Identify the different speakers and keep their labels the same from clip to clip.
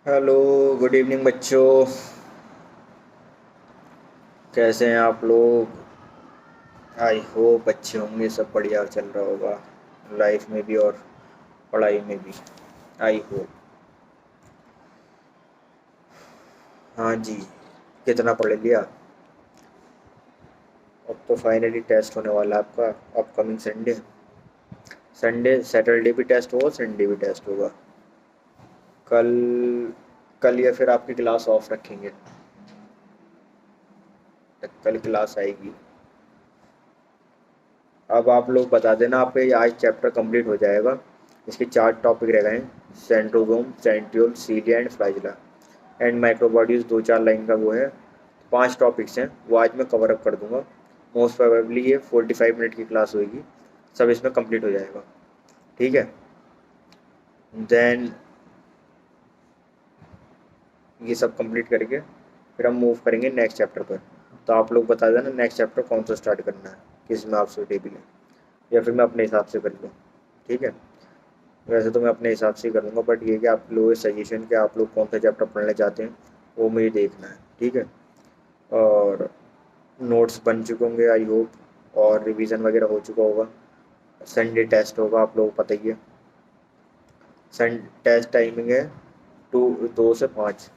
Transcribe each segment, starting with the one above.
Speaker 1: Hello. Good evening बच्चों। कैसे हैं आप लोग? आई होप अच्छे होंगे, सब बढ़िया चल रहा होगा लाइफ में भी और पढ़ाई में भी। I hope. हाँ जी। कितना पढ़ लिया? अब तो फाइनली टेस्ट होने वाला है आपका। Upcoming Sunday. संडे सैटरडे भी टेस्ट होगा, संडे भी टेस्ट होगा। कल। कल या फिर आपकी क्लास ऑफ रखेंगे? कल क्लास आएगी। अब आप लोग बता देना, आप ये आज चैप्टर कंप्लीट हो जाएगा। इसके 4 टॉपिक रह गए हैं। Centrosome, centriole, सीलिया and flagella and microbodies. 2-4 line का वो है। 5 टॉपिक्स हैं, वो आज मैं कवर अप कर दूंगा। मोस्ट प्रोबेबली ये 45 मिनट की क्लास होगी। सब इसमें कंप्लीट हो जाएगा। ठीक है। देन ये सब कंप्लीट करके फिर हम मूव करेंगे नेक्स्ट चैप्टर पर। तो आप लोग बता देना नेक्स्ट चैप्टर कौन सा स्टार्ट करना है, किस में आप सुटेबल है, या फिर मैं अपने हिसाब से कर लूँ। ठीक है। वैसे तो मैं अपने हिसाब से ही करूँगा, बट ये कि आप लोगों के सजेशन के आप लोग कौन सा चैप्टर पढ़ना चाहते हैं वो मुझे देखना है। ठीक है। और नोट्स बन चुके होंगे आई होप, और रिवीजन वगैरह हो चुका होगा। संडे टेस्ट होगा, आप लोगों को पता ही है। सन टेस्ट टाइमिंग है 2 से 5।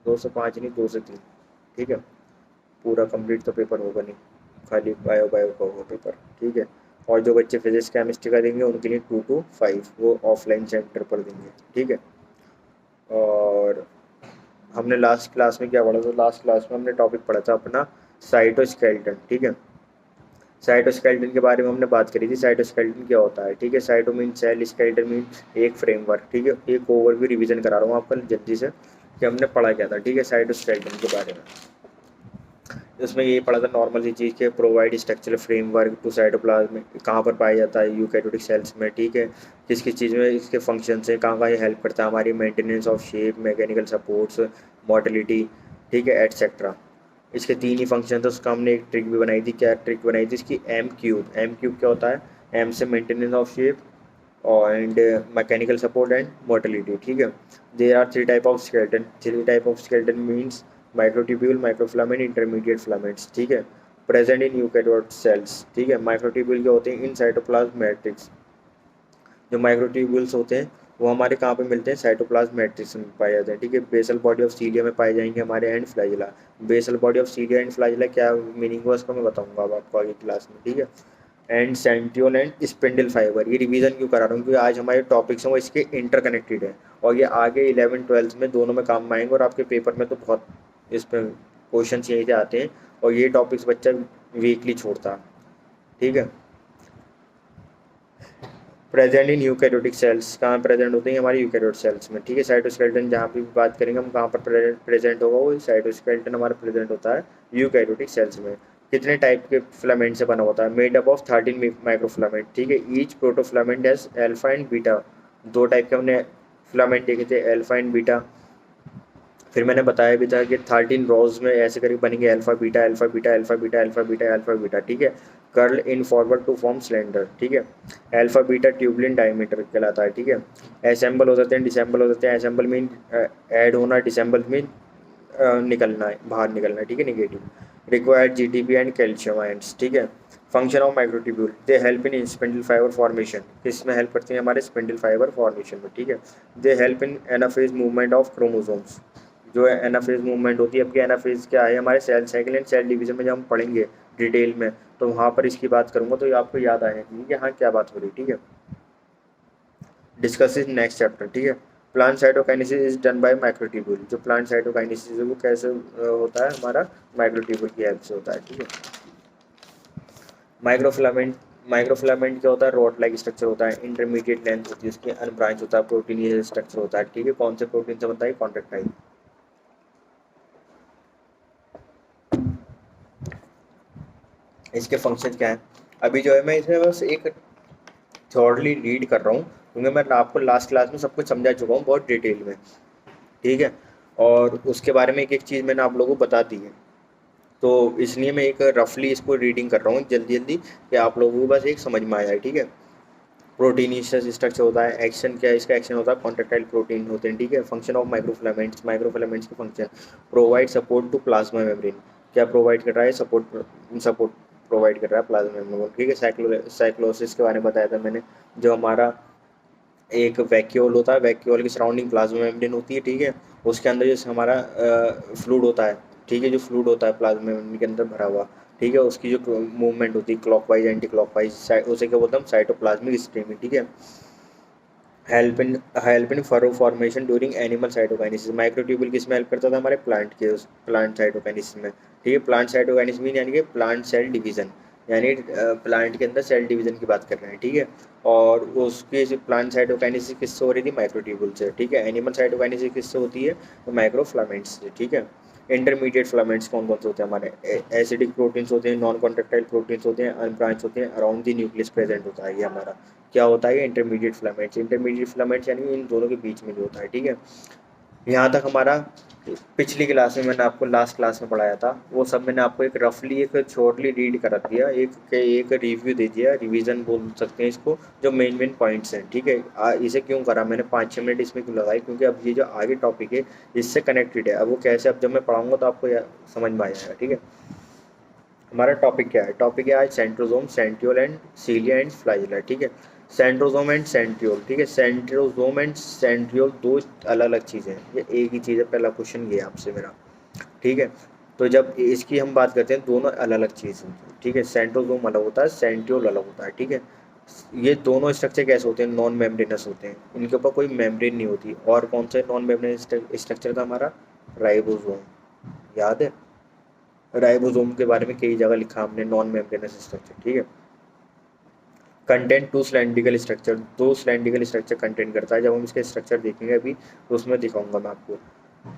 Speaker 1: 2 से 5 नहीं, 2 से 3। ठीक है। पूरा कंप्लीट तो पेपर होगा नहीं, खाली बायो बायो का होगा पेपर। ठीक है। और जो बच्चे फिजिक्स केमिस्ट्री का देंगे उनके लिए 2 to 5 वो ऑफलाइन सेंटर पर देंगे। ठीक है। और हमने लास्ट क्लास में क्या पढ़ा था? लास्ट क्लास में हमने टॉपिक पढ़ा था अपना साइटोस्केलेटन। ठीक है। साइटोस्केलेटन के बारे में हमने बात करी थी। साइटोस्केलेटन क्या होता है? ठीक है। Cyto mean cell, skeleton mean एक फ्रेमवर्क। ठीक है। एक ओवरव्यू रिवीजन करा रहा हूँ आपको जल्दी से कि हमने पढ़ा क्या था। ठीक है। साइटोस्केलेटन के बारे में इसमें ये पढ़ा था नॉर्मल सी चीज़ के provide structural framework to cytoplasm में कहाँ पर पाया जाता है, यूकैरियोटिक सेल्स में। ठीक है। किस किस चीज़ में इसके फंक्शन है, कहाँ कहाँ ये हेल्प करता है हमारी maintenance of shape, mechanical supports, motility. ठीक है, एटसेट्रा। इसके 3 ही फंक्शन थे। उसका हमने एक ट्रिक भी बनाई थी। क्या ट्रिक बनाई थी इसकी? M³ M³ क्या होता है? एम से मेंटेनेंस ऑफ शेप और and mechanical support and motility. ठीक है। There are 3 type of skeleton. 3 type of skeleton means microtubule, microfilament, intermediate filaments. ठीक है। Present in eukaryote cells. ठीक है। माइक्रोट्यूब्यूल क्या होते हैं? In cytoplasm matrix. जो माइक्रोट्यूब्यूल्स होते हैं वो हमारे कहाँ पे मिलते हैं? साइटोप्लाज्म मैट्रिक्स में पाए जाते हैं। ठीक है। बेसल बॉडी ऑफ सीलिया में पाए जाएंगे हमारे and flagella. Basal body of cilia and flagella क्या मीनिंग हुआ उसका मैं बताऊंगा अब आपको आगे क्लास में। ठीक है। And centriole and spindle fibre. ये रिवीजन क्यों करा रहा हूँ? क्योंकि आज हमारे टॉपिक्स हैं वो इसके इंटरकनेक्टेड है, और ये आगे 11th 12th में दोनों में काम में आएंगे, और आपके पेपर में तो बहुत इस पर क्वेश्चन यहीं से आते हैं, और ये टॉपिक्स बच्चा वीकली छोड़ता है। ठीक है। Present in eukaryotic cells. कहाँ प्रेजेंट होते हैं? हमारे यूकैरियोट सेल्स में। ठीक है। साइटोस्केलेटन जहाँ भी बात करेंगे हम कहाँ पर प्रेजेंट होगा, वो साइटोस्केलेटन हमारा प्रेजेंट होता है यूकैरियोटिक सेल्स में। कितने टाइप के फिलामेंट से बना होता है? Made up of 13 microfilament. ठीक है। Each protofilament as alpha and beta. 2 type के हमने फिलामेंट देखे थे, अल्फा एंड बीटा। फिर मैंने बताया भी था कि 13 रोज में ऐसे करके बनेंगे alpha beta alpha beta alpha beta alpha beta alpha beta. ठीक है। Curl in forward to form cylinder. ठीक है। अल्फा बीटा ट्यूबलिन डायमीटर कहलाता है। ठीक है। असेंबल हो जाते हैं, डिसेंबल हो जाते हैं। असेंबल मीन ऐड होना, डिसेंबल मीन निकलना है, बाहर निकलना है। ठीक है। Negative. Required GTP and calcium ions. ठीक है। Function of microtubule, they help in spindle fibre formation. किस में हेल्प करते हैं? हमारे स्पिंडल फाइबर फॉर्मेशन में। ठीक है। They help in anaphase movement of chromosomes. जो है एनाफेज मूवमेंट होती है। अब एनाफेज क्या है? हमारे cell cycle and cell division में जब हम पढ़ेंगे डिटेल में, तो वहाँ पर इसकी बात करूँगा तो ये आपको याद आएगी कि हाँ क्या बात हो रही। ठीक है। Discuss is next chapter. ठीक है। Plant cytokinesis is done by microtubule. जो प्लांट साइटोकाइनेसिस है वो कैसे होता है? हमारा माइक्रोट्यूब्यूल की हेल्प से होता है। ठीक है। माइक्रोफिलामेंट। माइक्रोफिलामेंट क्या होता है? रॉड लाइक स्ट्रक्चर होता है, इंटरमीडिएट लेंथ होती है उसकी, अनब्रांच होता है, प्रोटीन ये स्ट्रक्चर होता है। ठीक है। कौन से प्रोटीन से बनता है? कॉन्ट्रेक्टाइल। इसके फंक्शन क्या है? अभी जो है मैं इसमें बस एक थॉरली रीड कर रहा हूँ, क्योंकि मैं आपको लास्ट क्लास में सब कुछ समझा चुका हूँ बहुत डिटेल में। ठीक है। और उसके बारे में एक एक चीज़ मैंने आप लोगों को बता दी है, तो इसलिए मैं एक रफली इसको रीडिंग कर रहा हूँ जल्दी जल्दी कि आप लोगों को बस एक समझ में आ जाए। ठीक है। प्रोटीनिशियस स्ट्रक्चर होता है। एक्शन क्या है इसका, एक्शन होता है कॉन्ट्रेक्टाइल प्रोटीन होते हैं, ठीक है। फंक्शन ऑफ माइक्रोफिलामेंट्स, माइक्रोफिलामेंट्स की function provide support to plasma membrane, क्या प्रोवाइड कर रहा है, सपोर्ट प्रोवाइड कर रहा है प्लाज्मा मेम्ब्रेन, ठीक है। साइक्लोसिस के बारे में बताया था मैंने, जो हमारा एक वैक्यूल होता है, वैक्यूल की सराउंडिंग प्लाज्मा मेम्ब्रेन होती है, ठीक है। उसके अंदर जैसे हमारा फ्लूइड होता है, ठीक है, जो फ्लूइड होता है प्लाज्मा मेम्ब्रेन के अंदर भरा हुआ, ठीक है, उसकी जो मूवमेंट होती है क्लॉकवाइज एंटी क्लॉकवाइज, उसे क्या बोलते हैं हम, साइटोप्लाज्मिक स्ट्रीमिंग, ठीक है। Help in furrow formation during animal cytokinesis, microtubule किस में हेल्प करता था, हमारे प्लांट के उस प्लांट साइटोकाइनेसिस में, ठीक है। प्लांट साइटोकाइनेसिस यानी कि प्लांट सेल डिवीजन, यानी प्लांट के अंदर सेल डिवीजन की बात कर रहे हैं, ठीक है। और उसकी प्लांट साइटोकाइनेसिस किससे हो रही थी, माइक्रोट्यूबुल से, ठीक है। एनिमल साइटोकाइनेसिस किससे होती है, तो माइक्रोफ्लामेंट्स से, ठीक है। इंटरमीडिएट फ्लामेंट्स कौन कौन से होते हैं हमारे, एसिडिक प्रोटीन्स होते हैं, नॉन कॉन्ट्रेक्टाइल प्रोटीन्स होते हैं, अनब्रांच होते हैं, अराउंड द न्यूक्लियस प्रेजेंट होता है, ये हमारा क्या होता है, इंटरमीडिएट फिलामेंट्स। इंटरमीडिएट फिलामेंट्स यानी इन दोनों के बीच में जो होता है, ठीक है। यहाँ तक हमारा पिछली क्लास में मैंने आपको लास्ट क्लास में पढ़ाया था, वो सब मैंने आपको एक रफली एक शॉर्टली रीड करा दिया, एक रिव्यू दे दिया, रिवीजन बोल सकते हैं इसको, जो मेन मेन पॉइंट्स हैं, ठीक है। इसे क्यों करा मैंने 5-6 मिनट इसमें क्यों लगाई, क्योंकि अब ये जो आगे टॉपिक है इससे कनेक्टेड है। अब वो कैसे, अब जब मैं पढ़ाऊँगा तो आपको समझ में आ जाएगा, ठीक है। हमारा टॉपिक क्या है, टॉपिक है आज centrosome, centriole and cilia and flagella, ठीक है। सेंट्रोजोम एंड सेंट्रियोल, ठीक है। सेंट्रोजोम एंड सेंट्रियोल दो अलग अलग चीज़ें हैं, ये एक ही चीज़ है, पहला क्वेश्चन ये आपसे मेरा, ठीक है। तो जब इसकी हम बात करते हैं, दोनों अलग अलग चीज़ होती है, ठीक है। सेंट्रोजोम अलग होता है, सेंट्रियोल अलग होता है, ठीक है। ये दोनों स्ट्रक्चर कैसे होते हैं, नॉन मेम्ब्रेनस होते हैं, इनके ऊपर कोई मेम्ब्रेन नहीं होती। और कौन सा नॉन मेम्ब्रेनस स्ट्रक्चर था हमारा, राइबोसोम, याद है। राइबोसोम के बारे में कई जगह लिखा हमने, नॉन मेम्ब्रेनस स्ट्रक्चर, ठीक है। कंटेंट टू सिलेंड्रिकल स्ट्रक्चर, दो सिलेंड्रिकल स्ट्रक्चर कंटेंट करता है। जब हम इसके स्ट्रक्चर देखेंगे अभी तो उसमें दिखाऊंगा मैं आपको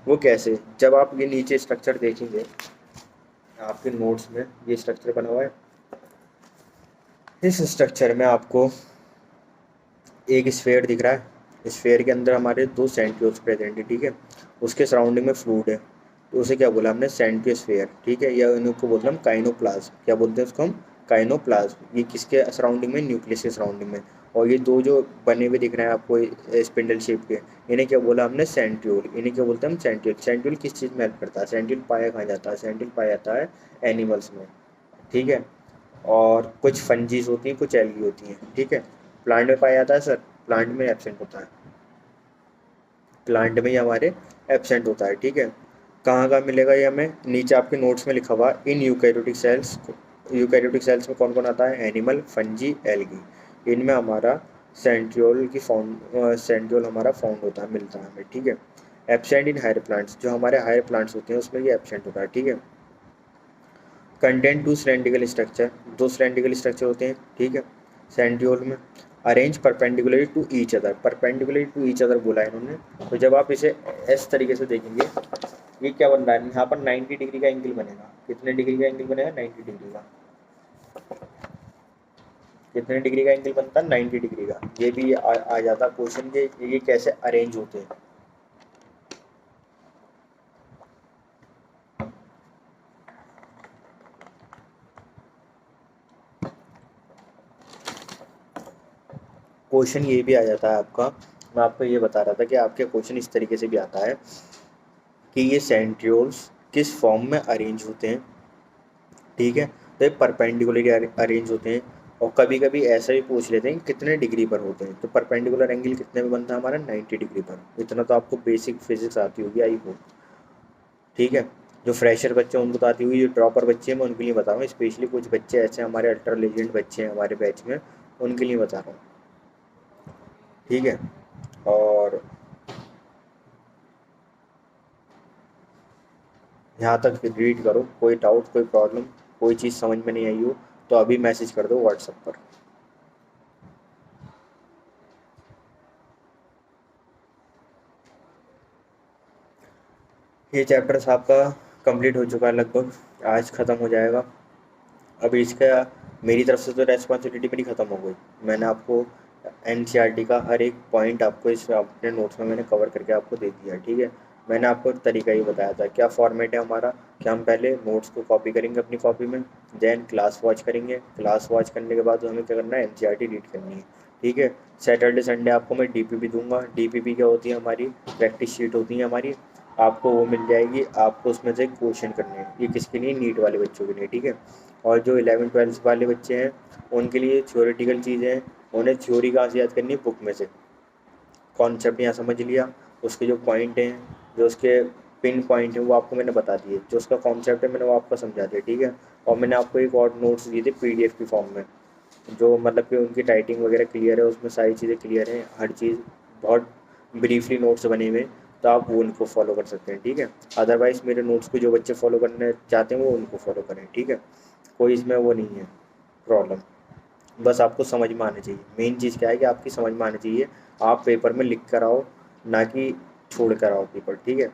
Speaker 1: वो कैसे। जब आप ये नीचे स्ट्रक्चर देखेंगे आपके नोट्स में, ये स्ट्रक्चर बना हुआ है, इस स्ट्रक्चर में आपको एक स्फेयर दिख रहा है, स्फेयर के अंदर हमारे दो सेंट्रियोल्स प्रेजेंट है, ठीक है। उसके सराउंडिंग में फ्लूइड है, तो उसे क्या बोला हमने, सेंट्रियोस्फेयर, ठीक है। या इनको बोलते हैं हम काइनोप्लाज्म, क्या बोलते हैं उसको हम, काइनोप्लाज्म। ये किसके सराउंडिंग में, न्यूक्लियस के सराउंडिंग में। और ये दो जो बने हुए दिख रहे हैं आपको स्पिंडल शेप के, इन्हें क्या बोला हमने, सेंट्रियोल। इन्हें क्या बोलते हैं हम, सेंट्रियोल। सेंट्रियोल किस चीज़ में हेल्प करता है, सेंट्रियोल पाया कहाँ जाता है, सेंट्रियोल पाया जाता है एनिमल्स में, ठीक है। और कुछ फंजीज होती हैं, कुछ एल्गी होती हैं, ठीक है। प्लांट में पाया जाता है सर, प्लांट में एब्सेंट होता है, प्लांट में ही हमारे एब्सेंट होता है, ठीक है। कहाँ कहाँ मिलेगा ये हमें, नीचे आपके नोट्स में लिखा हुआ, in eukaryotic cells. Eukaryotic cells में कौन कौन आता है, एनिमल, फंजी, एल्गी। इनमें हमारा सेंट्रियोल हमारा फाउंड होता है, मिलता है हमें, ठीक है। एब्सेंट इन हायर प्लांट्स, जो हमारे हायर प्लांट्स होते हैं उसमें ये एब्सेंट होता है, ठीक है। कंटेंट टू सिलेंड्रिकल स्ट्रक्चर, दो सिलेंड्रिकल स्ट्रक्चर होते हैं, ठीक है, सेंट्रियोल में। Arrange perpendicularly to each other, perpendicularly to each other बोला है इन्होंने। तो जब आप इसे इस तरीके से देखेंगे, ये क्या बन रहा है, यहाँ पर 90 डिग्री का एंगल बनेगा। कितने डिग्री का एंगल बनेगा, 90 डिग्री का। कितने डिग्री का एंगल बनता है, 90 डिग्री का। ये भी आ जाता क्वेश्चन के, ये कैसे अरेंज होते हैं। क्वेश्चन ये भी आ जाता है आपका, मैं आपको ये बता रहा था कि आपके क्वेश्चन इस तरीके से भी आता है कि ये सेंट्रियोल्स किस फॉर्म में अरेंज होते हैं, ठीक है। तो ये परपेंडिकुलरली अरेंज होते हैं। और कभी कभी ऐसा भी पूछ लेते हैं कि कितने डिग्री पर होते हैं। तो परपेंडिकुलर एंगल कितने में बनता है हमारा, 90 डिग्री पर। इतना तो आपको बेसिक फिजिक्स आती होगी, आई होप, ठीक है। जो फ्रेशर बच्चे हैं उनको तो आती हुई, जो ड्रॉपर बच्चे हैं मैं उनके लिए बता रहा हूँ। स्पेशली कुछ बच्चे ऐसे हमारे अल्ट्रा लेजेंड बच्चे हैं हमारे बैच में, उनके लिए बता रहा हूँ, ठीक है। और यहाँ तक रीड करो, कोई डाउट, कोई प्रॉब्लम, कोई चीज़ समझ में नहीं आई हो तो अभी मैसेज कर दो व्हाट्सएप पर। ये चैप्टर आपका कंप्लीट हो चुका है लगभग, आज ख़त्म हो जाएगा। अभी इसका मेरी तरफ से तो रेस्पॉन्सिबिलिटी मेरी ख़त्म हो गई। मैंने आपको एनसीईआरटी का हर एक पॉइंट आपको इस अपने नोट्स में मैंने कवर करके आपको दे दिया, ठीक है। मैंने आपको तरीका ही बताया था, क्या फॉर्मेट है हमारा, कि हम पहले नोट्स को कॉपी करेंगे अपनी कॉपी में, देन क्लास वॉच करेंगे, क्लास वॉच करने के बाद हमें क्या करना है, एनसीईआरटी रीड करनी है, ठीक है। सैटरडे संडे आपको मैं डीपीपी दूंगा। डीपीपी क्या होती है, हमारी प्रैक्टिस शीट होती है हमारी, आपको वो मिल जाएगी। आपको उसमें से क्वेश्चन करने हैं, ये किसके लिए, नीट वाले बच्चों के लिए, ठीक है। और जो 11 12 वाले बच्चे हैं उनके लिए थ्योरेटिकल चीज़ें हैं, उन्हें थ्योरी कहाँ से याद करनी है, बुक में से। कॉन्सेप्ट यहाँ समझ लिया, उसके जो पॉइंट हैं, जो उसके पिन पॉइंट हैं वो आपको मैंने बता दिए, जो उसका कॉन्सेप्ट है मैंने वो आपको समझा दिया, ठीक है। और मैंने आपको एक और नोट्स दिए थे पीडीएफ की फॉर्म में, जो मतलब कि उनकी टाइटिंग वगैरह क्लियर है, उसमें सारी चीज़ें क्लियर हैं, हर चीज़ बहुत ब्रीफली नोट्स बने हुए हैं, तो आप वो उनको फॉलो कर सकते हैं, ठीक है। अदरवाइज़ मेरे नोट्स को जो बच्चे फॉलो करना चाहते हैं वो उनको फॉलो करें, ठीक है। कोई इसमें वो नहीं है प्रॉब्लम, बस आपको समझ में आना चाहिए। मेन चीज़ क्या है कि आपकी समझ में आना चाहिए, आप पेपर में लिख कर आओ, ना कि छोड़ कर आओ पेपर, ठीक है।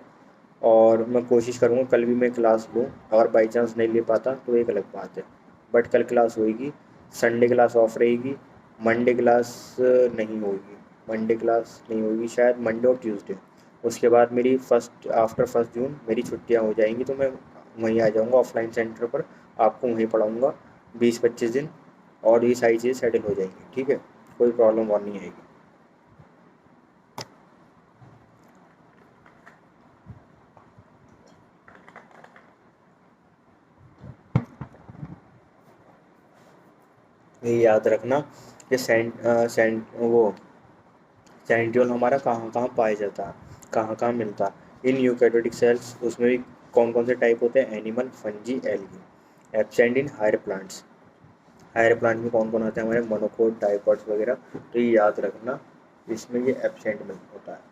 Speaker 1: और मैं कोशिश करूँगा कल भी मैं क्लास लूँ, अगर बाई चांस नहीं ले पाता तो एक अलग बात है, बट कल क्लास होएगी। संडे क्लास ऑफ रहेगी, मंडे क्लास नहीं होगी, मंडे क्लास नहीं होगी शायद, मंडे और ट्यूसडे। उसके बाद मेरी फर्स्ट आफ्टर 1 जून मेरी छुट्टियाँ हो जाएंगी, तो मैं वहीं आ जाऊँगा ऑफलाइन सेंटर पर, आपको वहीं पढ़ाऊँगा 20 25 दिन, और ये सारी चीज़ें सेटल हो जाएंगी, ठीक है। कोई प्रॉब्लम और नहीं आएगी। ये याद रखना कि वो सेंट्रियोल हमारा कहाँ कहाँ पाया जाता है, कहाँ कहाँ मिलता है। इन यूकैरियोटिक सेल्स उसमें भी कौन कौन से टाइप होते हैं, animal, fungi, algae. Absent in higher plants, higher plant में कौन कौन आते हैं हमारे, मोनोकोट, डाइकोट्स वगैरह, तो ये याद रखना, इसमें ये एब्सेंट में होता है।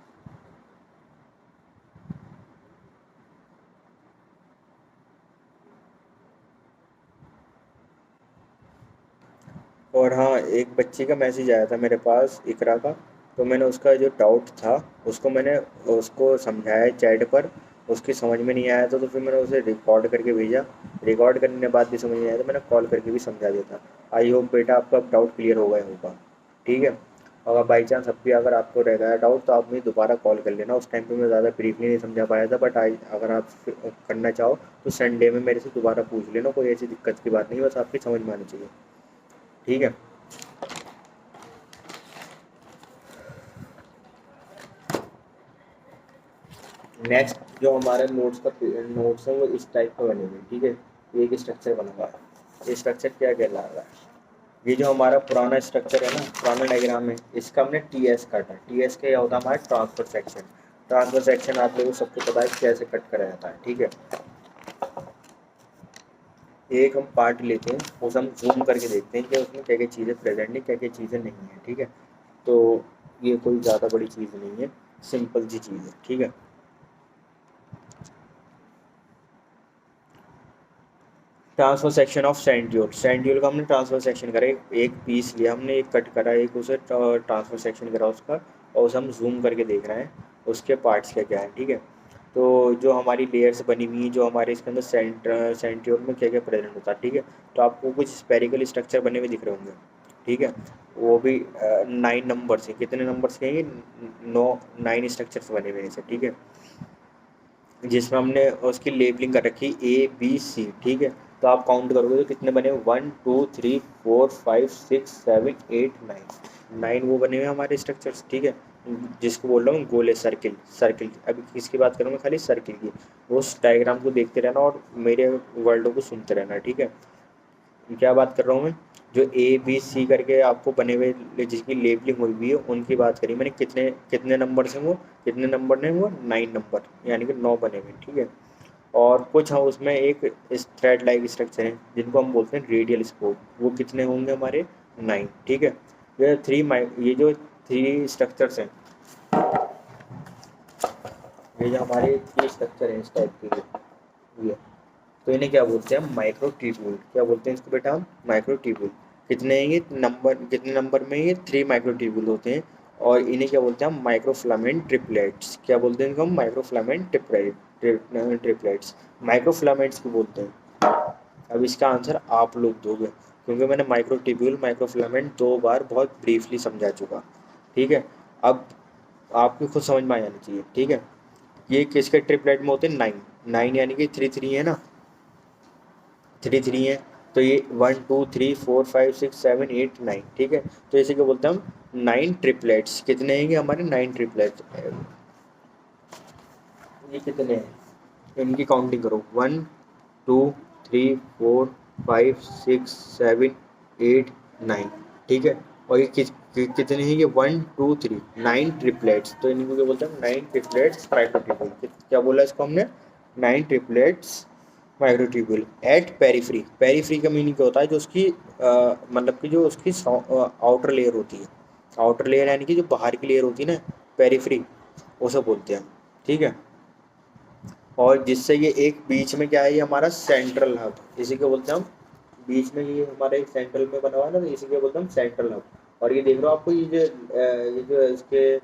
Speaker 1: और हाँ, एक बच्चे का मैसेज आया था मेरे पास, इकरा का, तो मैंने उसका जो डाउट था उसको मैंने उसको समझाया चैट पर, उसकी समझ में नहीं आया था तो फिर मैंने उसे रिकॉर्ड करके भेजा। रिकॉर्ड करने के बाद भी समझ नहीं आया तो मैंने कॉल करके भी समझा दिया था। आई होप बेटा आपका डाउट क्लियर हो गया होगा, ठीक है। अगर बाई चांस अब भी अगर आपको रह गया डाउट तो आप मुझे दोबारा कॉल कर लेना, उस टाइम पे मैं ज़्यादा ब्रीफली नहीं समझा पाया था, बट आज अगर आप करना चाहो तो संडे में मेरे से दोबारा पूछ लेना, कोई ऐसी दिक्कत की बात नहीं, बस आपकी समझ में आनी चाहिए, ठीक है। नेक्स्ट जो हमारे नोट्स हैं वो इस टाइप का बने हुए, ठीक है। ये एक स्ट्रक्चर बना हुआ है, ये स्ट्रक्चर क्या कहला रहा है, ये जो हमारा पुराना स्ट्रक्चर है ना, पुराना डायग्राम है, इसका हमने टी एस काटा। टी एस क्या होता है, हमारा ट्रांसफर सेक्शन। ट्रांसफर सेक्शन आप लोगों को सबको पता है कैसे कट करा जाता है, ठीक है। एक हम पार्ट लेते हैं, उसे हम जूम करके देखते हैं कि उसमें क्या क्या चीज़ें प्रेजेंट है, क्या क्या चीज़ें नहीं है, ठीक है। तो ये कोई ज़्यादा बड़ी चीज़ नहीं है, सिंपल सी चीज़ है, ठीक है। ट्रांसफर सेक्शन ऑफ सेंट्यूल, सेंट्यूल का हमने ट्रांसफर सेक्शन करा, एक पीस लिया हमने, एक कट करा, एक उसे ट्रांसफर सेक्शन करा उसका, और उसे हम जूम करके देख रहे हैं उसके पार्ट्स क्या क्या है, ठीक है। तो जो हमारी लेयर्स बनी हुई हैं, जो हमारे इसके अंदर सेंट्यूल में क्या क्या प्रेजेंट होता है, ठीक है। तो आपको कुछ स्पेरिकल स्ट्रक्चर बने हुए दिख रहे होंगे, ठीक है। वो भी 9 नंबर्स हैं, कितने नंबर्स के हैं ये, 9 स्ट्रक्चर्स बने हुए हैं इसे, ठीक है। जिसमें हमने उसकी लेबलिंग कर रखी ABC, ठीक है। तो आप काउंट करोगे तो कितने बने, 1 2 3 4 5 6 7 8 9, 9 वो बने हुए हमारे स्ट्रक्चर्स, ठीक है। जिसको बोल रहा हूँ गोले, सर्किल, सर्किल। अभी किसकी बात करूँ मैं, खाली सर्किल की। उस डायग्राम को देखते रहना और मेरे वर्डों को सुनते रहना, ठीक है। क्या बात कर रहा हूँ मैं, जो ABC करके आपको बने हुए जिसकी लेबलिंग हुई हुई है उनकी बात करी मैंने, कितने कितने नंबर से वो, कितने नंबर ने वो, 9 नंबर, यानी कि 9 बने हुए, ठीक है। और कुछ हम उसमें एक थ्रेड लाइक स्ट्रक्चर है जिनको हम बोलते हैं रेडियल स्पोक, वो कितने होंगे हमारे, 9, ठीक है। ये जो 3 स्ट्रक्चर्स हैं, ये जो हमारे 3 स्ट्रक्चर हैं इस टाइप के, ये तो इन्हें क्या बोलते हैं, माइक्रो ट्यूब्यूल। क्या बोलते हैं इसको बेटा हम, माइक्रो ट्यूब्यूल। कितने हैं ये नंबर, कितने नंबर में, ये 3 माइक्रो ट्यूब्यूल होते हैं। और इन्हें क्या बोलते हैं हम, माइक्रो फिलामेंट ट्रिपलेट्स। क्या बोलते हैं इनको हम, micro filament triplets, micro filaments को बोलते हैं। अब इसका आंसर आप लोग दोगे, क्योंकि मैंने माइक्रो ट्यूब्यूल, माइक्रो फिलामेंट 2 बार बहुत ब्रीफली समझा चुका, ठीक है। अब आपको खुद समझ में आ जानी चाहिए, ठीक है। ये किसके ट्रिपलेट में होते हैं, 9, 9 यानी कि 3 3 है ना, 3 3 है। तो ये 1 2 3 4 5 6 7 8 9, ठीक है। तो इसे क्या बोलते हैं हम, 9 ट्रिपलेट्स। कितने हैं ये हमारे 9 ट्रिपलेट्स। ये कितने हैं इनकी काउंटिंग करो, 1 2 3 4 5 6 7 8 9, ठीक है। और ये कितने हैं ये 1 2 3 9 ट्रिपलेट्स। तो इनको क्या बोलते हैं 9 ट्रिपलेट्स माइक्रोट्यूबुल। क्या बोला इसको हमने 9 triplets microtubule at periphery. Periphery का मीनिंग क्या होता है जो उसकी मतलब कि जो उसकी आउटर लेयर होती है। आउटर लेयर यानी कि जो बाहर की लेयर होती है ना, पेरीफ्री, उसे बोलते हैं, ठीक है। और जिससे ये एक बीच में क्या है, ये हमारा सेंट्रल हब, इसी को बोलते हैं हम। बीच में ये हमारे एक सेंट्रल में बना हुआ है ना, तो इसी को बोलते हैं हम सेंट्रल हब। और ये देख रहे हो आपको, ये जो इसके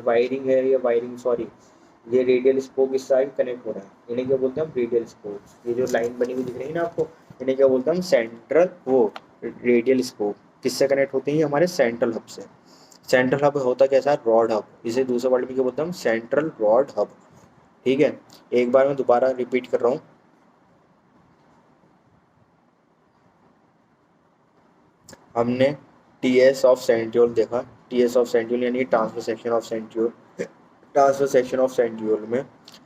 Speaker 1: वायरिंग है, ये वायरिंग सॉरी, ये रेडियल स्पोक इससे आगे कनेक्ट हो रहा है, इन्हें क्या बोलते हैं हम रेडियल स्पोक। ये जो लाइन बनी हुई दिख रही है ना आपको, इन्हें क्या बोलते हैं हम सेंट्रल वो रेडियल स्पोक। किससे कनेक्ट होते हैं ये हमारे सेंट्रल हब से। सेंट्रल हब होता कैसा है, रॉड हब। इसे दूसरे वर्ड में क्या बोलते हैं हम सेंट्रल रॉड हब, ठीक है। एक बार मैं दोबारा रिपीट कर रहा हूँ। हमने टी एस ऑफ सेंट्रियोल देखा। टी एस ऑफ सेंट्रियोल यानी transfer section of centriole. Transfer section of centriole में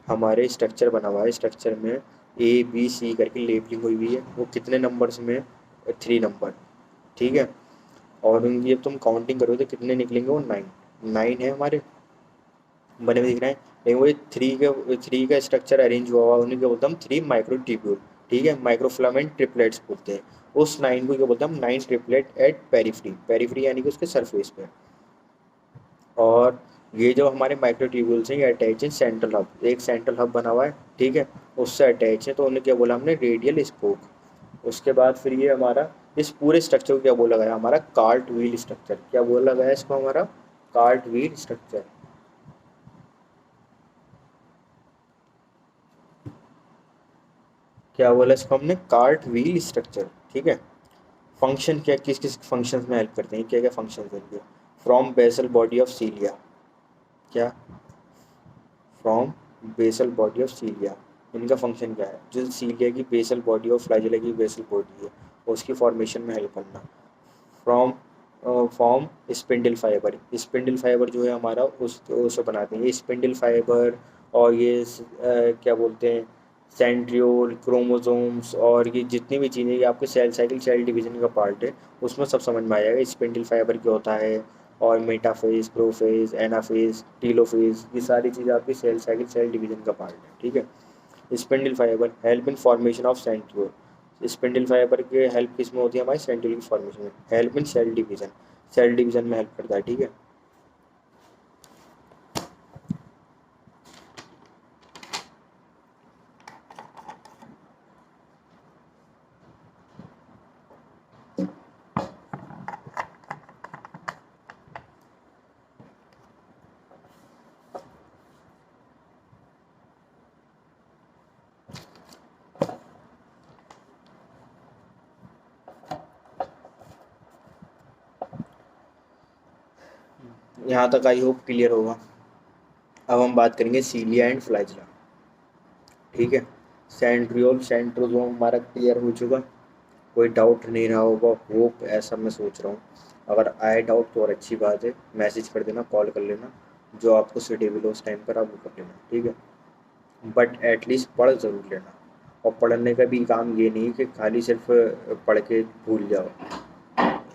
Speaker 1: हमारे स्ट्रक्चर बना हुआ है। स्ट्रक्चर में ए बी सी करके लेबलिंग हुई हुई है। वो कितने नंबर्स में, 3 नंबर, ठीक है। और उनकी जब तुम काउंटिंग करोगे तो कितने निकलेंगे, वो 9 9 है हमारे बने हुए दिख रहे हैं। लेकिन वो थ्री का स्ट्रक्चर अरेंज हुआ हुआ उन्हें क्या बोलते हैं हम 3 माइक्रोट्यूब्यूल, ठीक है। माइक्रोफिलामेंट ट्रिपलेट्स बोलते हैं। उस 9 को क्या बोलते हैं हम 9 ट्रिपलेट एट पेरीफ्री। पेरीफ्री यानी कि उसके सरफेस पे। और ये जो हमारे माइक्रोट्यूब्यूल्स हैं ये अटैच है सेंट्रल हब। एक सेंट्रल हब बना हुआ है, ठीक है, उससे अटैच है, तो उन्हें क्या बोला हमने रेडियल स्पोक। उसके बाद फिर ये हमारा इस पूरे स्ट्रक्चर को क्या बोला गया, हमारा कार्ट व्हील स्ट्रक्चर। क्या बोला गया इसको, हमारा कार्ट व्हील स्ट्रक्चर। क्या बोला इसको हमने, कार्ट व्हील स्ट्रक्चर, ठीक है। फंक्शन क्या, किस किस फंक्शंस में हेल्प करते हैं, क्या क्या फंक्शन करते हैं। From basal body of cilia, क्या, from basal body of cilia, इनका फंक्शन क्या है, जो सीलिया की बेसल बॉडी और फ्लैजिला की बेसल बॉडी है उसकी फॉर्मेशन में हेल्प करना। From form spindle fibre. Spindle fibre जो है हमारा उसे बनाते हैं ये स्पिंडल फाइबर। और ये क्या बोलते हैं, सेंट्रियोल, क्रोमोसोम्स, और ये जितनी भी चीज़ें, ये आपके सेल साइकिल, सेल डिवीजन का पार्ट है, उसमें सब समझ में आ जाएगा स्पिंडल फाइबर क्या होता है। और मेटाफेज, प्रोफेज, एनाफेज, टीलोफेज, ये सारी चीज़ें आपकी सेल साइकिल, सेल डिवीजन का पार्ट है, ठीक है। Spindle fibre help in formation of centriole. Spindle fibre के हेल्प किस में होती है, हमारी सेंट्रियोल की फॉर्मेशन में। Help in cell division, cell division में हेल्प करता है, ठीक है। यहाँ तक आई होप क्लियर होगा। अब हम बात करेंगे सीलिया एंड फ्लैजिला, ठीक है। सेंट्रियोल, सेंट्रोसोम हमारा क्लियर हो चुका। कोई डाउट नहीं रहा होगा, होप, ऐसा मैं सोच रहा हूँ। अगर आए डाउट तो और अच्छी बात है, मैसेज कर देना, कॉल कर लेना, जो आपको सुटेबल हो उस टाइम पर आप वो कर लेना, ठीक है। बट एटलीस्ट पढ़ ज़रूर लेना। और पढ़ने का भी काम ये नहीं कि खाली सिर्फ पढ़ के भूल जाओ,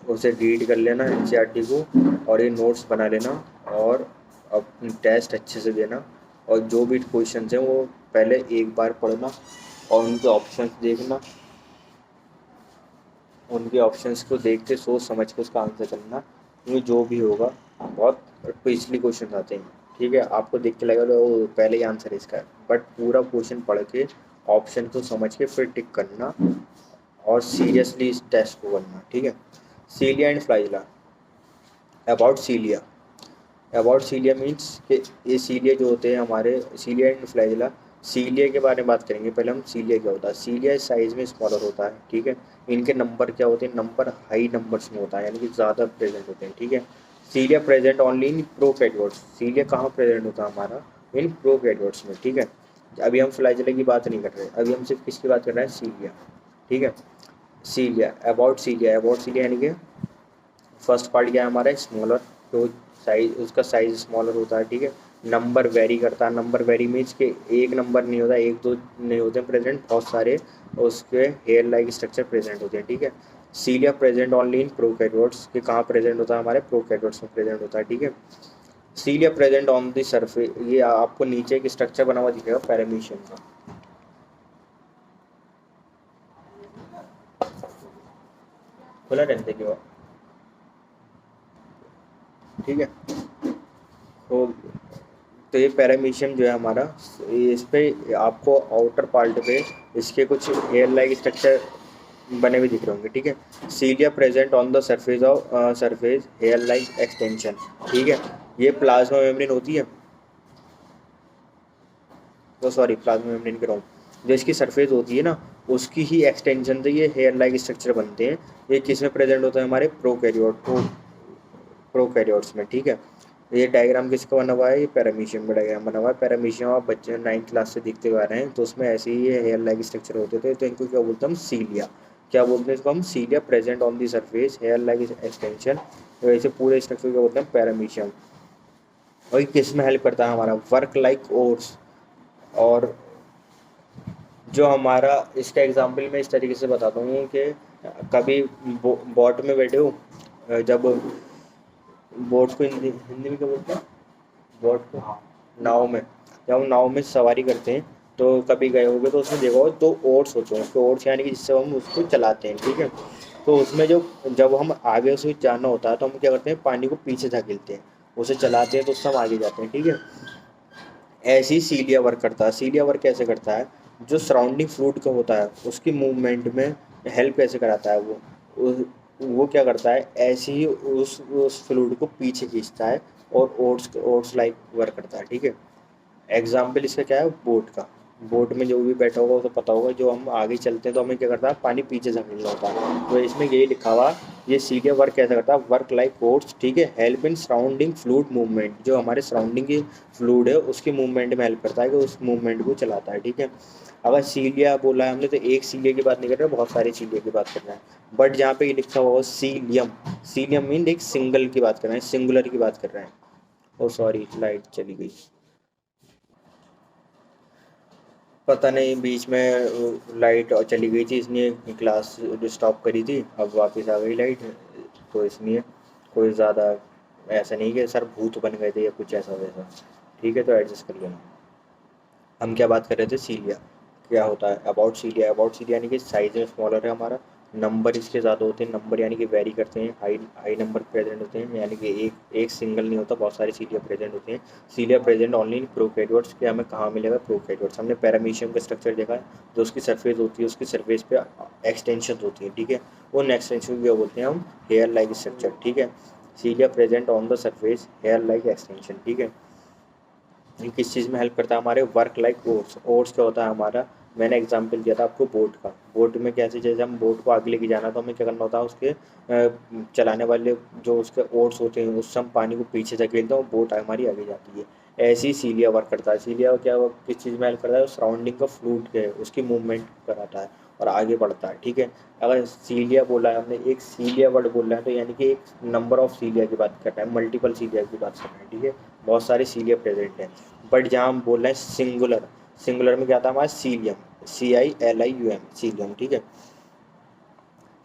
Speaker 1: उसे रीड कर लेना एनसीईआरटी को, और ये नोट्स बना लेना, और अब टेस्ट अच्छे से देना। और जो भी क्वेश्चन हैं वो पहले एक बार पढ़ना, और उनके ऑप्शंस देखना, उनके ऑप्शंस को देख के सोच समझ के उसका आंसर करना, क्योंकि जो भी होगा बहुत पिछली क्वेश्चन आते हैं, ठीक है। आपको देख के लगेगा वो पहले ही आंसर इसका है, बट पूरा क्वेश्चन पढ़ के ऑप्शन को समझ के फिर टिक करना, और सीरियसली इस टेस्ट को करना, ठीक है। Cilia and flagella. About cilia, about cilia means कि ये सीलिया जो होते हैं हमारे, सीलिया एंड फ्लैजिला। सीलिया के बारे में बात करेंगे पहले हम। सीलिया क्या होता है, सीलिया साइज में स्मॉलर होता है, ठीक है। इनके नंबर क्या होते हैं, नंबर हाई नंबर्स में होता है, यानी कि ज़्यादा प्रेजेंट होते हैं, ठीक है। Cilia present only in prokaryotes. सीलिया कहाँ प्रेजेंट होता है हमारा, इन प्रोकैरियोट्स में, ठीक है। अभी हम फ्लैजिला की बात नहीं कर रहे, अभी हम सिर्फ किसकी बात कर रहे हैं, सीलिया, ठीक है। सीलिया, अबाउट सीलिया, अबाउट सीलिया यानी कि फर्स्ट पार्ट क्या है हमारा, स्मॉलर, तो साइज, उसका साइज स्मॉलर होता है, ठीक है। नंबर वेरी करता है, नंबर वेरी मीन्स के एक नंबर नहीं होता, एक दो नहीं होते प्रेजेंट, बहुत सारे उसके हेयर लाइक स्ट्रक्चर प्रेजेंट होते हैं, ठीक है। Cilia present only in prokaryotes, के कहाँ प्रेजेंट होता है, हमारे प्रोकैरियोट्स में प्रेजेंट होता है, ठीक है। Cilia present on the surface, ये आपको नीचे एक स्ट्रक्चर बना हुआ दिखेगा पैरामीशियम का, खुला रहने के बाद, ठीक है। तो ये पैरामीशियम जो है हमारा, इस पे आपको आउटर पार्ट पे इसके कुछ हेयर लाइक स्ट्रक्चर बने हुए दिख रहे होंगे, ठीक है। Cilia present on the surface of surface hair like extension, ठीक है। ये प्लाज्मा मेम्ब्रेन होती है, वो सॉरी प्लाज्मा मेम्ब्रेन के रहा, जो इसकी सरफेस होती है ना, उसकी ही एक्सटेंशन से ये हेयर लाइक स्ट्रक्चर बनते हैं। ये किस में प्रेजेंट होता है, हमारे प्रोकैरियोट्स में, ठीक है। ये डायग्राम किसका बना हुआ है, ये पैरामीशियम का डायग्राम बना हुआ है। पैरामीशियम आप बच्चे 9th क्लास से देखते हुए आ रहे हैं, तो उसमें ऐसे ही ये हेयर लाइक स्ट्रक्चर होते थे, तो इनको क्या बोलते हैं हम, सीलिया। क्या बोलते हैं इसको हम, cilia present on the surface hair like extension, वैसे पूरे स्ट्रक्चर क्या बोलते हैं, पैरामीशियम। और ये किस में हेल्प करता है, हमारा वर्क लाइक ओट्स। और जो हमारा इसका एग्जाम्पल मैं इस तरीके से बताता हूँ कि कभी बोट में बैठे हो, जब बोट को हिंदी में क्या बोलते हैं, बोट को, नाव में, जब हम नाव में सवारी करते हैं, तो कभी गए होगे तो उसमें देखो तो ओट्स होते हैं, तो ओट्स यानी कि जिससे हम उसको चलाते हैं, ठीक है। तो उसमें जो, जब हम आगे उसे जाना होता है तो हम क्या करते हैं, पानी को पीछे धकेलते हैं, उसे चलाते हैं तो उससे हम आगे जाते हैं, ठीक है। ऐसे ही सीलिया वर्क करता है। सीलिया वर्क कैसे करता है, जो सराउंडिंग फ्लूइड का होता है उसकी मूवमेंट में हेल्प कैसे कराता है वो क्या करता है, ऐसे ही उस फ्लूइड को पीछे खींचता है, और ओट्स लाइक वर्क करता है, ठीक है। एग्जाम्पल इसका क्या है, बोट का। बोट में जो भी बैठा होगा उसे पता होगा, जो हम आगे चलते हैं तो हमें क्या करता है, पानी पीछे धकेलना होता है, तो इसमें यही लिखा हुआ, ये सीधे वर्क कैसा करता है, वर्क लाइक बोट्स, ठीक है। Help in surrounding fluid movement, जो हमारे सराउंडिंग की फ्लूइड है उसके मूवमेंट में हेल्प करता है, कि उस मूवमेंट को चलाता है, ठीक है। अगर सीलिया बोला है हमने, तो एक सीलिया की बात नहीं कर रहे, बहुत सारे सीलिया की बात कर रहे हैं, बट जहाँ पे ये लिखा हुआ सीलियम, सीलियम मीन एक सिंगल की बात कर रहे हैं, सिंगुलर की बात कर रहे हैं। ओ सॉरी, लाइट चली गई, पता नहीं बीच में लाइट चली गई थी, इसलिए क्लास स्टॉप करी थी, अब वापस आ गई लाइट, तो इसलिए कोई ज़्यादा ऐसा नहीं कि सर भूत बन गए थे या कुछ ऐसा वैसा, ठीक है, तो एडजस्ट कर लेना। हम क्या बात कर रहे थे, सीलिया क्या होता है, अबाउट सीलिया, अबाउट सीलिया यानी कि साइज में स्मॉलर है हमारा, नंबर इसके ज़्यादा होते हैं, नंबर यानी कि वेरी करते हैं, हाई हाई नंबर प्रेजेंट होते हैं, यानी कि एक एक सिंगल नहीं होता, बहुत सारे सीलिया प्रेजेंट होते हैं। सीलिया प्रेजेंट ओनली इन प्रोकैरियोट्स, के हमें कहाँ मिलेगा, प्रोकैरियोट्स। हमने पैरामीशियम का स्ट्रक्चर देखा है, जो उसकी सरफेस होती है, उसकी सरफेस पे एक्सटेंशन होती है, ठीक है। उन एक्सटेंशन को बोलते हैं हम हेयर लाइक स्ट्रक्चर, ठीक है। Cilia present on the surface hair like extension, ठीक है। ये किस चीज़ में हेल्प करता है, हमारे वर्क लाइक ओट्स। ओट्स क्या होता है हमारा, मैंने एग्जांपल दिया था आपको बोट का, बोट में कैसे, जैसे हम बोट को आगे लेके जाना तो हमें क्या करना होता है, उसके चलाने वाले जो उसके ओट्स होते हैं उससे हम पानी को पीछे धकेलते हैं और बोट हमारी आगे जाती है। ऐसे ही सीलिया वर्क करता है। सीलिया क्या किस चीज़ में हेल्प करता है, सराउंडिंग का फ्लूइड है उसकी मूवमेंट कराता है और आगे बढ़ता है, ठीक है। अगर सीलिया बोला है हमने, एक सीलिया वर्ड बोल रहे हैं, तो यानी कि एक नंबर ऑफ सीलिया की बात कर रहे हैं, मल्टीपल सीलिया की बात कर रहे हैं, ठीक है। बहुत सारे सीलिया प्रेजेंट हैं, बट जहाँ हम बोल रहे हैं सिंगुलर, सिंगुलर में क्या आता है हमारा, सीलियम, CILIUM, सीलियम, ठीक है।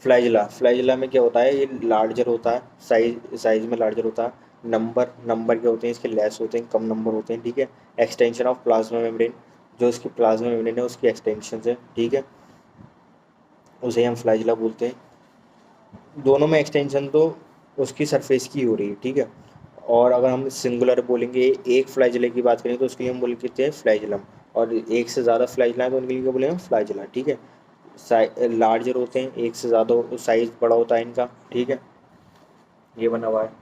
Speaker 1: फ्लैजिला, फ्लैजिला में क्या होता है, ये लार्जर होता है, साइज में लार्जर होता है। नंबर नंबर क्या होते हैं इसके, लेस होते हैं, कम नंबर होते हैं, ठीक है। एक्सटेंशन ऑफ प्लाज्मा मेम्ब्रेन, जो इसकी प्लाज्मा मेम्ब्रेन है उसकी एक्सटेंशन है, ठीक है, उसे हम फ्लैजिला बोलते हैं। दोनों में एक्सटेंशन तो उसकी सरफेस की हो रही है, ठीक है। और अगर हम सिंगुलर बोलेंगे, एक फ्लैजिला की बात करें तो उसके लिए हम बोल कहते हैं फ्लैजिलम, और एक से ज़्यादा फ्लैजिला है तो उनके लिए क्या बोलेंगे, फ्लैजिला, ठीक है। लार्जर होते हैं, एक से ज़्यादा साइज बड़ा होता है इनका, ठीक है, ये बना हुआ है,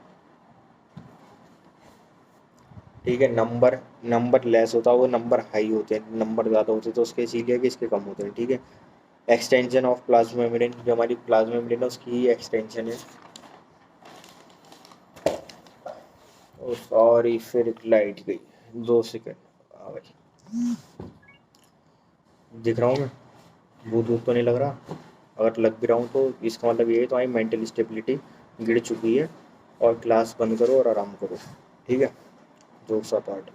Speaker 1: ठीक है। नंबर नंबर लेस होता है, वो नंबर हाई होते हैं, नंबर ज़्यादा होते हैं तो उसके इसीलिए कि इसके कम होते हैं, ठीक है। एक्सटेंशन ऑफ प्लाज्मा मेम्ब्रेन, जो हमारी प्लाज्मा मेम्ब्रेन है उसकी ही एक्सटेंशन है। सॉरी, फिर लाइट गई, 2 सेकंड आ गई, दिख रहा हूँ मैं, भूत भूत तो नहीं लग रहा, अगर लग भी रहा हूँ तो इसका मतलब ये है तो आई मेंटल स्टेबिलिटी गिर चुकी है, और क्लास बंद करो और आराम करो। ठीक है, jokes apart.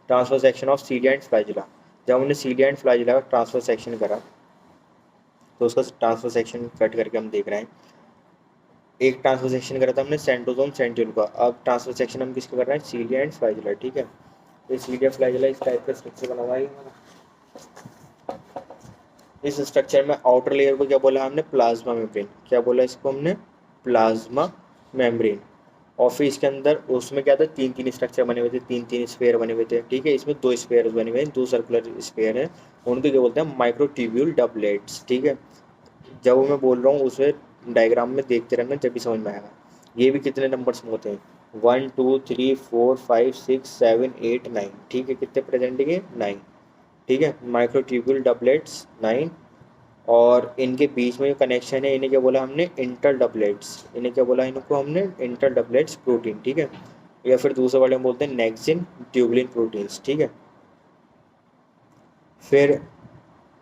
Speaker 1: Transfer section of cilia and flagella. जब हमने सीलिया एंड फ्लैजिला का ट्रांसफर सेक्शन करा, तो उसका ट्रांसफर सेक्शन कट करके हम देख रहे हैं। एक ट्रांसफर सेक्शन करा था हमने सेंट्रोसोम सेंट्रियोल का, अब ट्रांसफर सेक्शन हम किसका कर रहे हैं, सीलिया एंड फ्लैजिला। ठीक है, ये सीलिया फ्लैजिला इस टाइप का स्ट्रक्चर बना हुआ है हमारा। इस स्ट्रक्चर में आउटर लेयर को क्या बोला हमने, प्लाज्मा मेम्ब्रेन। क्या बोला इसको हमने, प्लाज्मा मेम्ब्रेन। और फिर इसके अंदर उसमें क्या था, तीन तीन स्ट्रक्चर बने हुए थे, तीन तीन स्फेयर बने हुए थे। ठीक है, इसमें दो स्फेयर बने हुए हैं, दो सर्कुलर स्फेयर है, उनको क्या बोलते हैं, माइक्रोट्यूब्यूल डबलेट्स। ठीक है, जब वो मैं बोल रहा हूँ उसे डायग्राम में देखते रहना, जब भी समझ में आएगा। ये भी कितने नंबर्स में होते हैं, 1 2 3 4 5 6 7 8 9। ठीक है, कितने प्रेजेंट है, 9। ठीक है, माइक्रोट्यूब्यूल डबलेट्स 9। और इनके बीच में जो कनेक्शन है, इन्हें क्या बोला हमने, इंटर डबलेट्स। इन्हें क्या बोला, इनको हमने इंटर डबलेट्स प्रोटीन। ठीक है, या फिर दूसरे वाले में बोलते हैं नेक्सिन ट्यूबुलिन प्रोटीन्स। ठीक है, फिर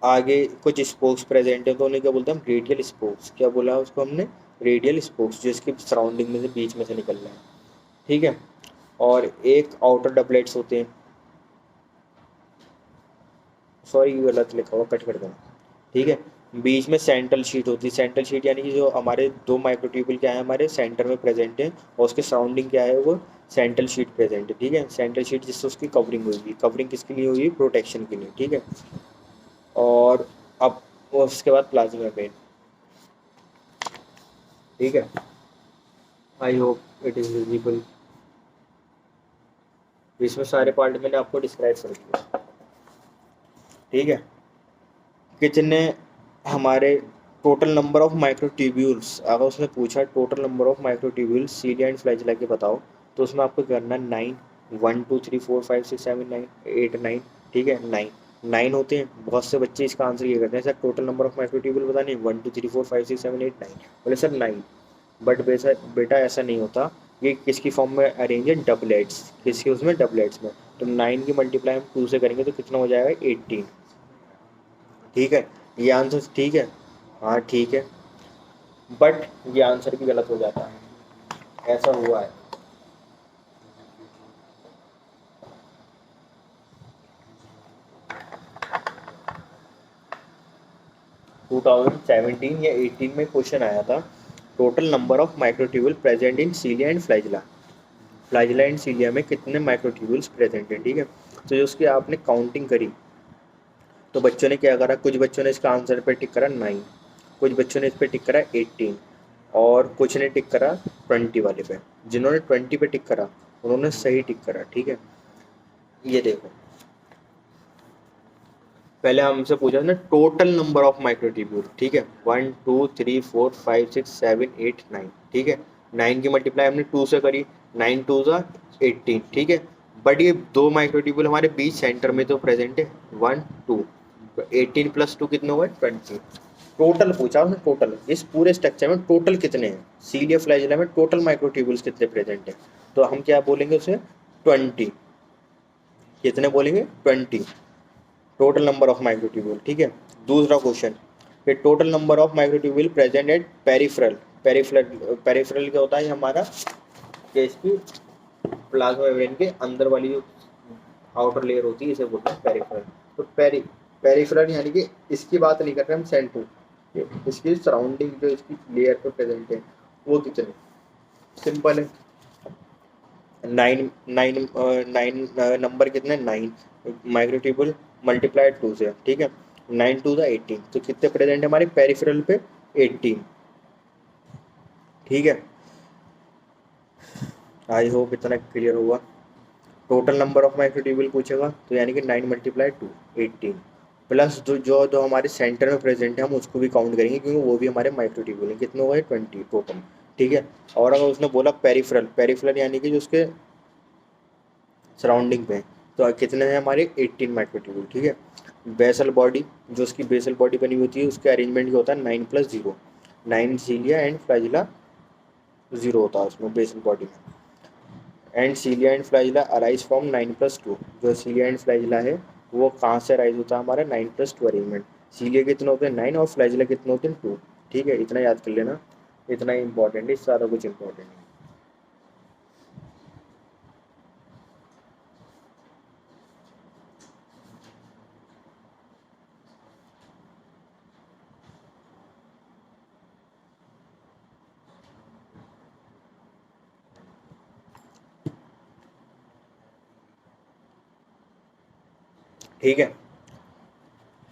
Speaker 1: आगे कुछ स्पोक्स प्रेजेंट है, तो उन्हें क्या बोलते हैं हम, रेडियल स्पोक्स। क्या बोला उसको हमने, रेडियल स्पोक्स, जिसकी सराउंडिंग में से बीच में से निकल रहा है। ठीक है, और एक आउटर डबलेट्स होते हैं, सॉरी ये गलत लिखा हुआ, कट कर देना। ठीक है, बीच में सेंट्रल शीट होती है। सेंट्रल शीट यानी कि जो हमारे दो माइक्रोट्यूबुल क्या है, हमारे सेंटर में प्रेजेंट है, और उसके सराउंडिंग क्या है, वो सेंट्रल शीट प्रेजेंट है। ठीक है, सेंट्रल शीट जिससे उसकी कवरिंग होगी, कवरिंग किसके लिए होगी, प्रोटेक्शन के लिए। ठीक है, और अब उसके बाद प्लाज्मा मेम्ब्रेन। ठीक है, I hope it is visible. इसमें सारे पार्ट मैंने आपको डिस्क्राइब कर दिया। ठीक है, कितने हमारे टोटल नंबर ऑफ माइक्रोट्यूब्यूल्स, अगर उसने पूछा total number of microtubules सीलिया and flagella के बताओ, तो उसमें आपको करना है 9। 1 2 3 4 5 6 7 9 8 9। ठीक है, 9 9 होते हैं। बहुत से बच्चे इसका आंसर ये करते हैं, sir total number of microtubule बताने, 1 2 3 4 5 6 7 8 9, बोले सर 9। बट बेटा ऐसा नहीं होता, ये किसकी फॉर्म में अरेंज है, डबलेट्स। किसके, उसमें डबलेट्स में। तो 9 की मल्टीप्लाई हम 2 से करेंगे तो कितना हो जाएगा, 18। ठीक है, ये आंसर ठीक है, हाँ ठीक है, बट ये आंसर भी गलत हो जाता है, ऐसा हुआ है। 2017 या 18 में क्वेश्चन आया था, total number of microtubule present in cilia and flagella. Flagella and cilia में कितने माइक्रोट्यूबुल्स प्रेजेंट हैं। ठीक है, तो जो उसकी आपने काउंटिंग करी, तो बच्चों ने क्या करा, कुछ बच्चों ने इसका आंसर पे टिक करा 9, कुछ बच्चों ने इस पे टिक करा 18, और कुछ ने टिक करा 20 वाले पे। जिन्होंने 20 पे टिक करा उन्होंने सही टिक करा। ठीक है, ये देखो, पहले हमसे पूछा ना टोटल नंबर ऑफ माइक्रोट्यूब्यूल। ठीक है, 1 2 3 4 5 6 7 8 9। ठीक है, 9 की मल्टीप्लाई हमने 2 से करी, 9 2 ज़ा 18। ठीक है, बट ये दो माइक्रोट्यूब्यूल हमारे बीच सेंटर में तो प्रेजेंट है, 1 2, तो 18 प्लस 2 कितने हुए, 20। टोटल पूछा उसने, टोटल इस पूरे स्ट्रक्चर में टोटल कितने हैं, सीलिया फ्लैजिला में टोटल माइक्रोट्यूब्यूल्स कितने प्रेजेंट हैं, तो हम क्या बोलेंगे उसे, 20। कितने बोलेंगे, 20, टोटल नंबर ऑफ माइक्रोट्यूब्यूल। ठीक है, दूसरा क्वेश्चन, फिर total number of microtubule present at peripheral. Peripheral peripheral क्या होता है हमारा, कि इसकी प्लाज्मा मेम्ब्रेन के अंदर वाली जो आउटर लेयर होती है, इसे बोलते हैं पेरिफेरल। तो पेरिफेरल यानी कि इसकी बात नहीं कर रहे हम, सेंटर, इसकी सराउंडिंग जो इसकी लेयर पे प्रेजेंट है वो कितने, सिंपल है, 9 9 9 नंबर कितने, 9 माइक्रोट्यूबुल मल्टीप्लाइड 2 से। ठीक है, 9 2 ज़ा 18, तो कितने प्रेजेंट है हमारे पेरिफेरल पे, 18। ठीक है, आई होप इतना क्लियर होगा। टोटल नंबर ऑफ माइक्रोट्यूबुल पूछेगा, तो यानी कि 9 मल्टीप्लाइड 2, 18, प्लस जो जो जो हमारे सेंटर में प्रेजेंट है हम उसको भी काउंट करेंगे, क्योंकि वो भी हमारे माइक्रोट्यूबुल हैं। कितने हुए, 20 टोटल। ठीक है, और अगर उसने बोला पेरिफेरल, पेरिफेरल यानी कि जो उसके सराउंडिंग पे, तो कितने हैं हमारे, 18 माइक्रोट्यूबुल। ठीक है, बेसल बॉडी, जो उसकी बेसल बॉडी बनी होती है उसके अरेंजमेंट क्या होता है, 9 + 0, 9 सीलिया एंड फ्लैजिला 0 होता है उसमें बेसल बॉडी में। And सीलिया and flagella arise from 9 + 2, जो सीलिया एंड फ्लैजिला है वो कहाँ से अराइज होता है हमारा, 9 + 2 अरेंजमेंट। सीलिया कितने होते हैं, 9, और फ्लैजिला कितने होते हैं, 2। ठीक है, इतना याद कर लेना। इतना ही इम्पोर्टेंट है, सारा कुछ इम्पोर्टेंट है। ठीक है,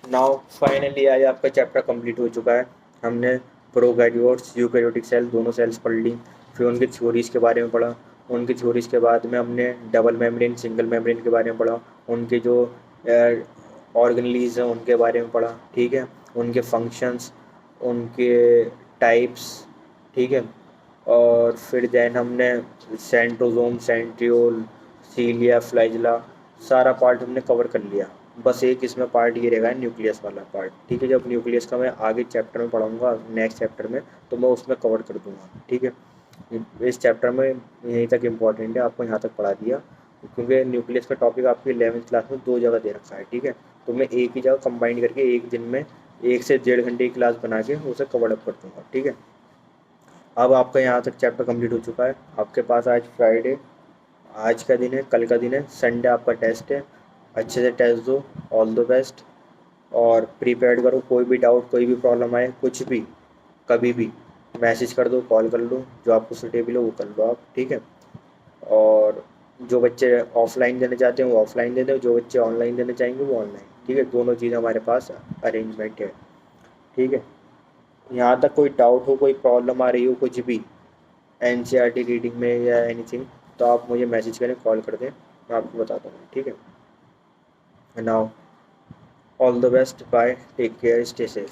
Speaker 1: नाउ फाइनली आज आपका चैप्टर कंप्लीट हो चुका है। हमने प्रोकैरियोट्स यूकैरियोटिक सेल दोनों सेल्स पढ़ ली, फिर उनकी थ्योरीज के बारे में पढ़ा। उनकी थ्योरीज के बाद में हमने डबल मेम्ब्रेन सिंगल मेम्ब्रेन के बारे में पढ़ा, उनके जो ऑर्गेनलीज हैं उनके बारे में पढ़ा। ठीक है, उनके फंक्शंस, उनके टाइप्स। ठीक है, और फिर देन हमने सेंट्रोजोम, सेंट्रियोल, सीलिया, फ्लैजिला, सारा पार्ट हमने कवर कर लिया। बस एक इसमें पार्ट ये रहेगा न्यूक्लियस वाला पार्ट। ठीक है, जब न्यूक्लियस का मैं आगे चैप्टर में पढ़ाऊंगा नेक्स्ट चैप्टर में, तो मैं उसमें कवर कर दूंगा। ठीक है, इस चैप्टर में यहीं तक इम्पॉर्टेंट है, आपको यहाँ तक पढ़ा दिया, क्योंकि न्यूक्लियस का टॉपिक आपकी 11वीं क्लास में 2 जगह दे रखा है। ठीक है, तो मैं एक ही जगह कंबाइन करके एक दिन में 1 से 1.5 घंटे की क्लास बना के उसे कवर अप कर दूँगा। ठीक है, अब आपका यहाँ तक चैप्टर कंप्लीट हो चुका है। आपके पास आज फ्राइडे, आज का दिन है, कल का दिन है, संडे आपका टेस्ट है। अच्छे से टेस्ट दो, ऑल द बेस्ट, और प्रिपेयर करो। कोई भी डाउट, कोई भी प्रॉब्लम आए, कुछ भी, कभी भी मैसेज कर दो, कॉल कर लो, जो आपको सुटेबल हो वो कर लो आप। ठीक है, और जो बच्चे ऑफलाइन देने चाहते हैं वो ऑफलाइन दे दें, जो बच्चे ऑनलाइन देने चाहेंगे वो ऑनलाइन। ठीक है, दोनों चीज़ें हमारे पास अरेंजमेंट है। ठीक है, यहाँ तक कोई डाउट हो, कोई प्रॉब्लम आ रही हो, कुछ भी एनसीईआरटी रीडिंग में या एनीथिंग, तो आप मुझे मैसेज करें, कॉल कर दें, मैं आपको बताता हूँ। ठीक है, now all the best, bye, take care, stay safe.